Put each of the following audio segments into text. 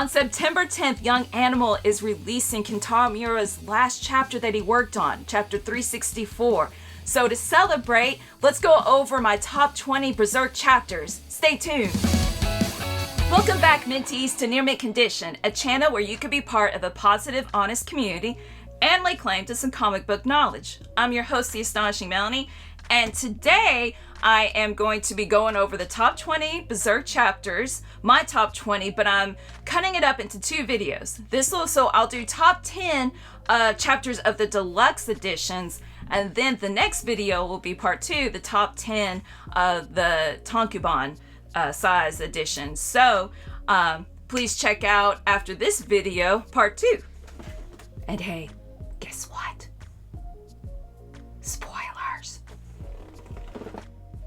On September 10th, Young Animal is releasing Kentaro Miura's last chapter that he worked on, chapter 364. So to celebrate, let's go over my top 20 BERSERK chapters. Stay tuned. Welcome back, Mentees, to Near Mint Condition, a channel where you can be part of a positive, honest community and lay claim to some comic book knowledge. I'm your host, the Astonishing Melanie, and today I am going to be going over the top 20 BERSERK chapters, my top 20, but I'm cutting it up into two videos. So I'll do top 10 chapters of the deluxe editions, and then the next video will be part 2, the top 10 of the Tankobon size edition. So please check out after this video part 2. And hey, guess what? Spoilers.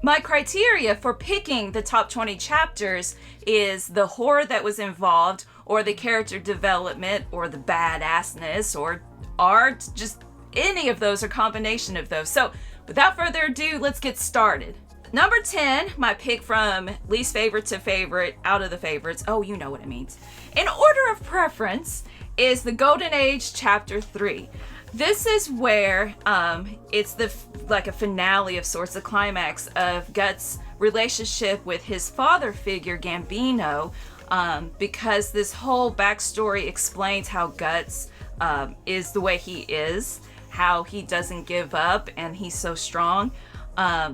My criteria for picking the top 20 chapters is the horror that was involved, or the character development, or the badassness, or art, just any of those or combination of those. So without further ado, let's get started. Number 10, my pick from least favorite to favorite, out of the favorites. Oh, you know what it means. In order of preference is the Golden Age chapter 3. This is where it's like a finale of sorts, the climax of Guts' relationship with his father figure, Gambino, because this whole backstory explains how Guts is the way he is, how he doesn't give up, and he's so strong.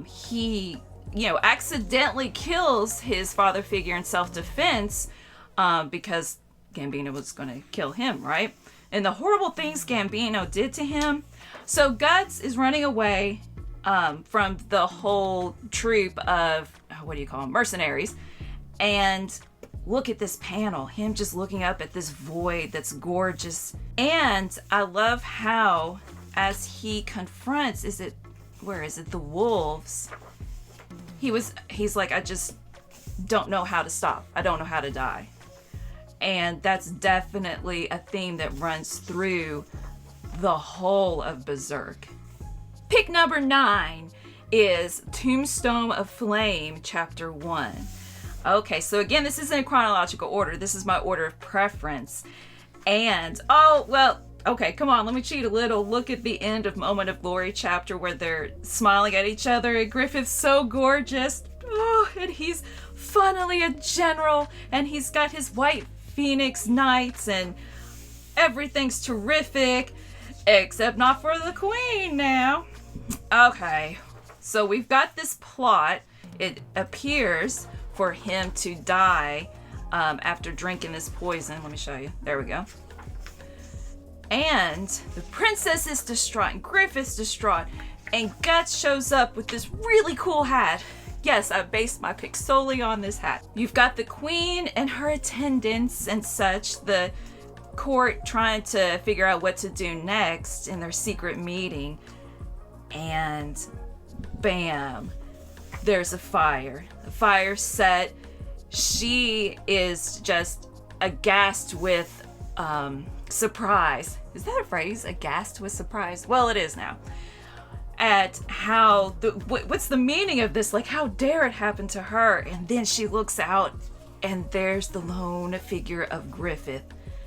He, accidentally kills his father figure in self-defense because Gambino was going to kill him, right? And the horrible things Gambino did to him. So Guts is running away from the whole troop of, mercenaries. And look at this panel, him just looking up at this void that's gorgeous. And I love how, as he confronts, the wolves, he's like, I just don't know how to stop. I don't know how to die. And that's definitely a theme that runs through the whole of BERSERK. Pick number 9 is Tombstone of Flame, chapter 1. Okay, so again, this isn't in chronological order. This is my order of preference. And, okay, come on, let me cheat a little. Look at the end of Moment of Glory chapter where they're smiling at each other. And Griffith's so gorgeous. Oh, and he's funnily a general. And he's got his white Phoenix Knights and everything's terrific. Except not for the Queen now. Okay, so we've got this plot. It appears for him to die after drinking this poison. Let me show you. There we go. And the princess is distraught and Griffith's distraught, and Guts shows up with this really cool hat. Yes, I based my pick solely on this hat. You've got the Queen and her attendants and such, the court trying to figure out what to do next in their secret meeting, and bam, there's a fire. The fire set. She is just aghast with surprise. Is that a phrase? Aghast with surprise? Well, it is now. At how, what's the meaning of this? Like, how dare it happen to her? And then she looks out and there's the lone figure of Griffith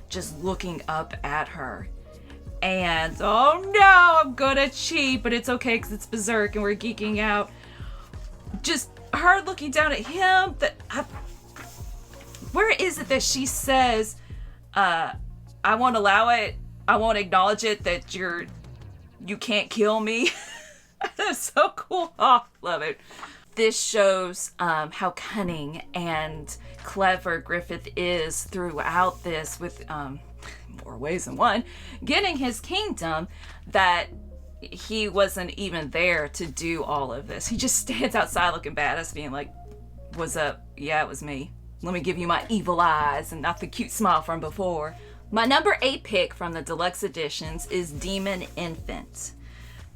just looking up at her. And, oh no, I'm gonna cheat, but it's okay because it's BERSERK and we're geeking out. Just her looking down at him. Where is it that she says, I won't allow it, I won't acknowledge it, that you can't kill me? That's so cool. Oh, love it. This shows how cunning and clever Griffith is throughout this, with more ways than one, getting his kingdom, that he wasn't even there to do all of this. He just stands outside looking badass, being like, what's up? Yeah, it was me. Let me give you my evil eyes and not the cute smile from before. My number 8 pick from the deluxe editions is Demon Infant.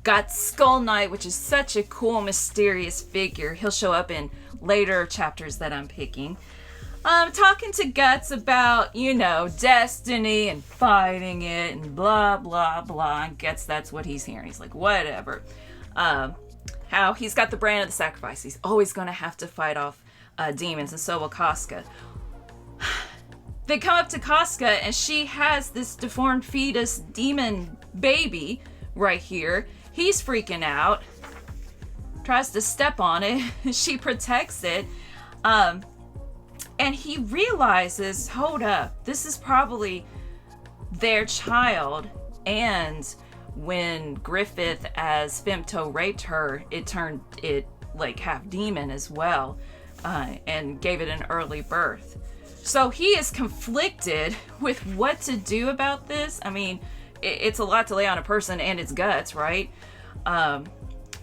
Got Skull Knight, which is such a cool, mysterious figure. He'll show up in later chapters that I'm picking. Talking to Guts about, destiny and fighting it and blah, blah, blah. And Guts, that's what he's hearing. He's like, whatever. How he's got the brand of the sacrifice. He's always going to have to fight off demons, and so will Casca. They come up to Casca, and she has this deformed fetus demon baby right here. He's freaking out. Tries to step on it. She protects it. And he realizes, hold up, this is probably their child. And when Griffith as Femto raped her, it turned it like half demon as well, and gave it an early birth. So he is conflicted with what to do about this. I mean, it's a lot to lay on a person and its guts, right?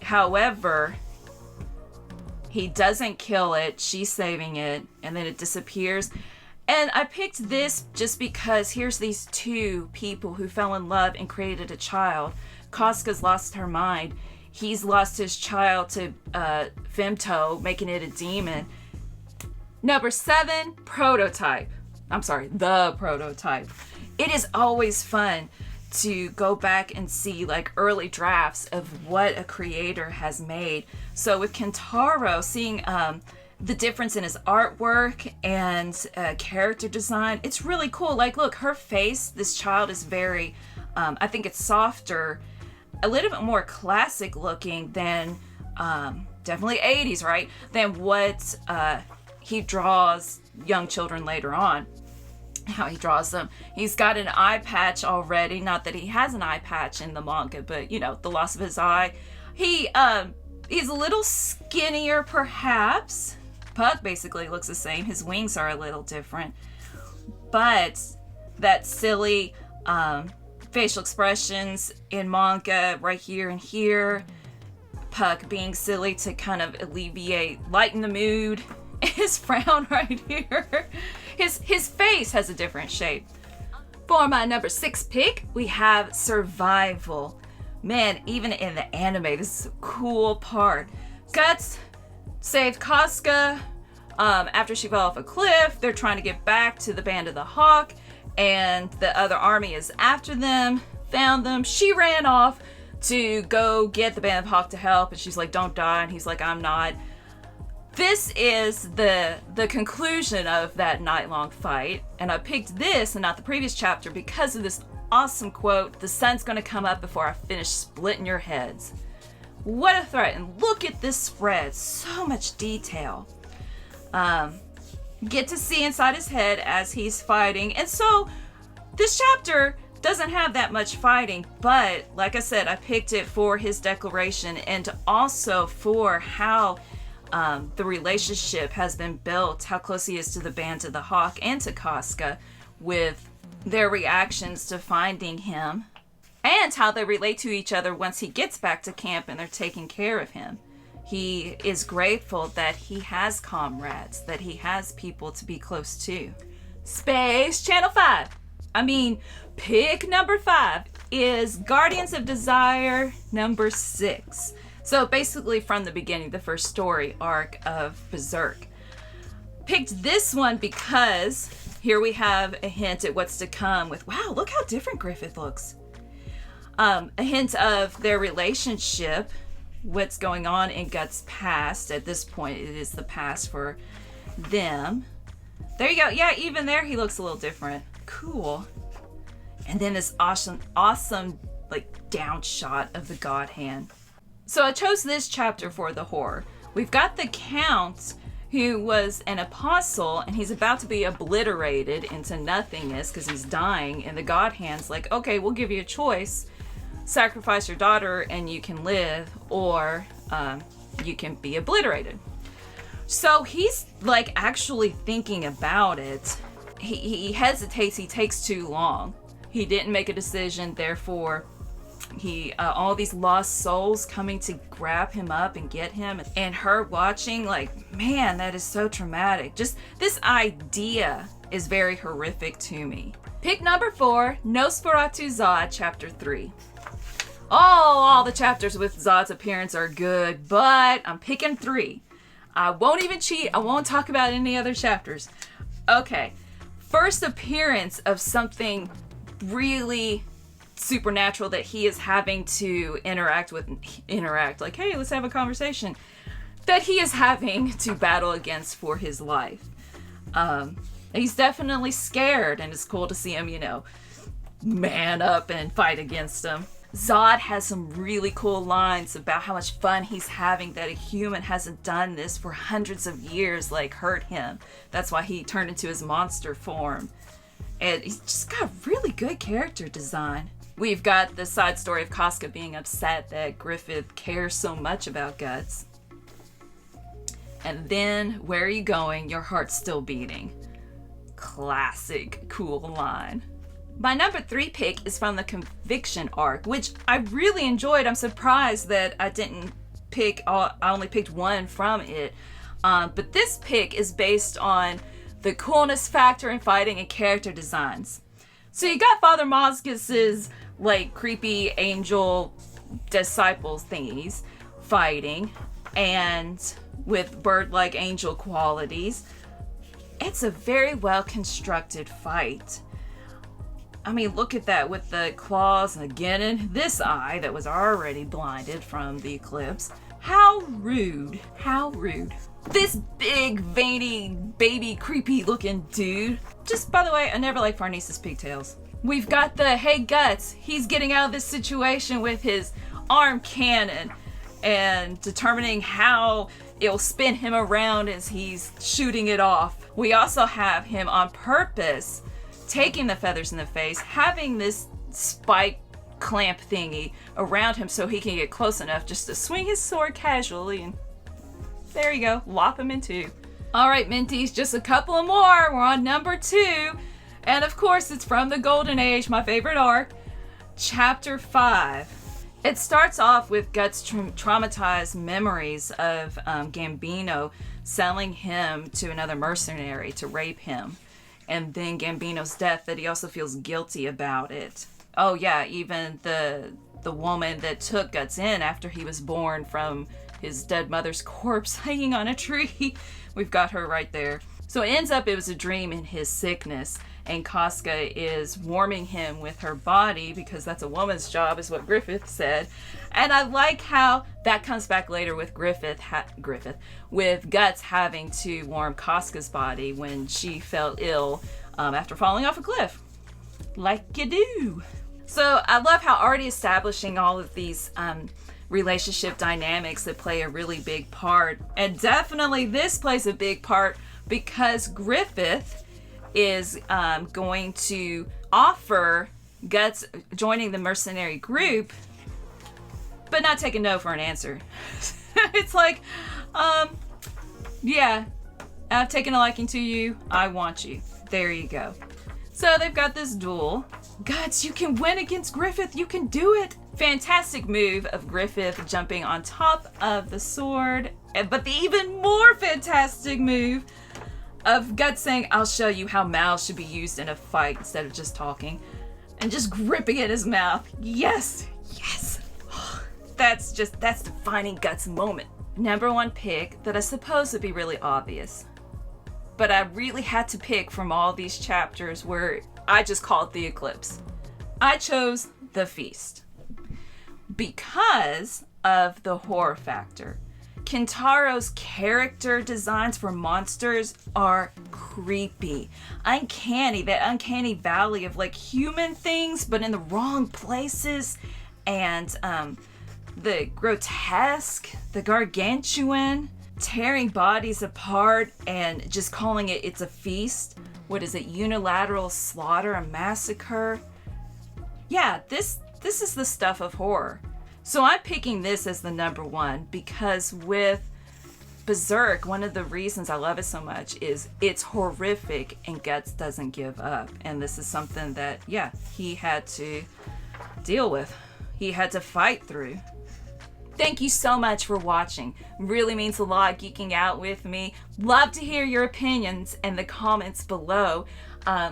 However, he doesn't kill it. She's saving it, and then it disappears. And I picked this just because here's these two people who fell in love and created a child. Casca's lost her mind. He's lost his child to Femto, making it a demon. Number 7, prototype. I'm sorry, the prototype. It is always fun to go back and see like early drafts of what a creator has made. So with Kentaro, seeing the difference in his artwork and character design, it's really cool. Like, look, her face, this child is very, I think it's softer, a little bit more classic looking than, definitely 80s, right? Than what he draws young children later on. How he draws them. He's got an eye patch already. Not that he has an eye patch in the manga, but you know, the loss of his eye. He's a little skinnier, perhaps. Puck basically looks the same. His wings are a little different. But that silly facial expressions in manga right here and here. Puck being silly to kind of lighten the mood. His frown right here. His face has a different shape. For my number 6 pick, we have survival. Man, even in the anime, this is a cool part. Guts saved Casca after she fell off a cliff. They're trying to get back to the Band of the Hawk, and the other army is after them, found them. She ran off to go get the Band of the Hawk to help, and she's like, don't die, and he's like, I'm not. This is the conclusion of that night-long fight, and I picked this and not the previous chapter because of this awesome quote, "The sun's gonna come up before I finish splitting your heads." What a threat, and look at this spread, so much detail. Get to see inside his head as he's fighting, and so this chapter doesn't have that much fighting, but like I said, I picked it for his declaration and also for how the relationship has been built, how close he is to the Band of the Hawk and to Casca with their reactions to finding him, and how they relate to each other once he gets back to camp and they're taking care of him. He is grateful that he has comrades, that he has people to be close to. Space Channel 5. Pick number 5 is Guardians of Desire number 6. So basically from the beginning, the first story arc of Berserk. Picked this one because here we have a hint at what's to come with, wow, look how different Griffith looks. A hint of their relationship, what's going on in Guts' past. At this point, it is the past for them. There you go. Yeah, even there he looks a little different. Cool. And then this awesome like down shot of the God hand. So I chose this chapter for the horror. We've got the Count, who was an apostle, and he's about to be obliterated into nothingness because he's dying, and the God hand's like, okay, we'll give you a choice. Sacrifice your daughter and you can live, or you can be obliterated. So he's like actually thinking about it. He hesitates, he takes too long. He didn't make a decision, therefore all these lost souls coming to grab him up and get him, and her watching, like, man, that is so traumatic. Just this idea is very horrific to me. Pick number 4, Nosferatu Zod, chapter 3. All the chapters with Zod's appearance are good, but I'm picking 3. I won't even cheat. I won't talk about any other chapters. Okay, first appearance of something really supernatural that he is having to interact, like, hey, let's have a conversation, that he is having to battle against for his life. He's definitely scared, and it's cool to see him, man up and fight against him. Zod has some really cool lines about how much fun he's having that a human hasn't done this for hundreds of years, hurt him. That's why he turned into his monster form. And he's just got really good character design. We've got the side story of Casca being upset that Griffith cares so much about Guts. And then, where are you going? Your heart's still beating. Classic cool line. My number 3 pick is from the Conviction arc, which I really enjoyed. I'm surprised that I only picked one from it. But this pick is based on the coolness factor in fighting and character designs. So you got Father Moscus's creepy angel disciples thingies fighting, and with bird-like angel qualities. It's a very well constructed fight. I mean, look at that with the claws, and again in this eye that was already blinded from the eclipse. How rude. How rude. This big, veiny, baby, creepy looking dude. Just, by the way, I never liked Farnese's pigtails. We've got the, hey Guts, he's getting out of this situation with his arm cannon and determining how it'll spin him around as he's shooting it off. We also have him on purpose taking the feathers in the face, having this spike clamp thingy around him so he can get close enough just to swing his sword casually, and there you go, lop him in two. Alright, Minties, just a couple of more. We're on number 2. And of course, it's from the Golden Age, my favorite arc, Chapter 5. It starts off with Guts' traumatized memories of Gambino selling him to another mercenary to rape him. And then Gambino's death, that he also feels guilty about it. Oh yeah, even the woman that took Guts in after he was born from his dead mother's corpse hanging on a tree. We've got her right there. So it ends up it was a dream in his sickness, and Casca is warming him with her body because that's a woman's job, is what Griffith said. And I like how that comes back later with with Guts having to warm Casca's body when she fell ill after falling off a cliff. Like you do. So I love how already establishing all of these relationship dynamics that play a really big part. And definitely this plays a big part because Griffith is going to offer Guts joining the mercenary group, but not take a no for an answer. It's like, yeah, I've taken a liking to you. I want you. There you go. So they've got this duel. Guts, you can win against Griffith. You can do it. Fantastic move of Griffith jumping on top of the sword. But the even more fantastic move of Guts saying, I'll show you how mouths should be used in a fight instead of just talking. And just gripping at his mouth. Yes. Yes. That's defining Guts' moment. Number 1 pick that I suppose would be really obvious. But I really had to pick from all these chapters where I just called the eclipse. I chose the feast because of the horror factor. Kentaro's character designs for monsters are creepy, uncanny, that uncanny valley of human things but in the wrong places, and the grotesque, the gargantuan, tearing bodies apart and just calling it's a feast. What is it? Unilateral slaughter, a massacre. Yeah, this is the stuff of horror. So I'm picking this as the number 1 because with Berserk, one of the reasons I love it so much is it's horrific and Guts doesn't give up. And this is something that, yeah, he had to deal with. He had to fight through. Thank you so much for watching. Really means a lot geeking out with me. Love to hear your opinions in the comments below.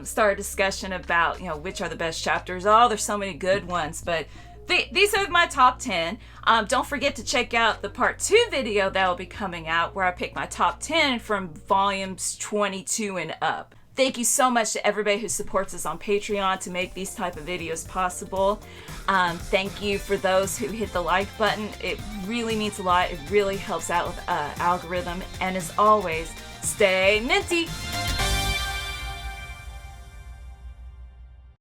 Start a discussion about, which are the best chapters. Oh, there's so many good ones, but these are my top 10. Don't forget to check out the part 2 video that will be coming out where I pick my top 10 from volumes 22 and up. Thank you so much to everybody who supports us on Patreon to make these type of videos possible. Thank you for those who hit the like button. It really means a lot. It really helps out with algorithm. And as always, stay minty!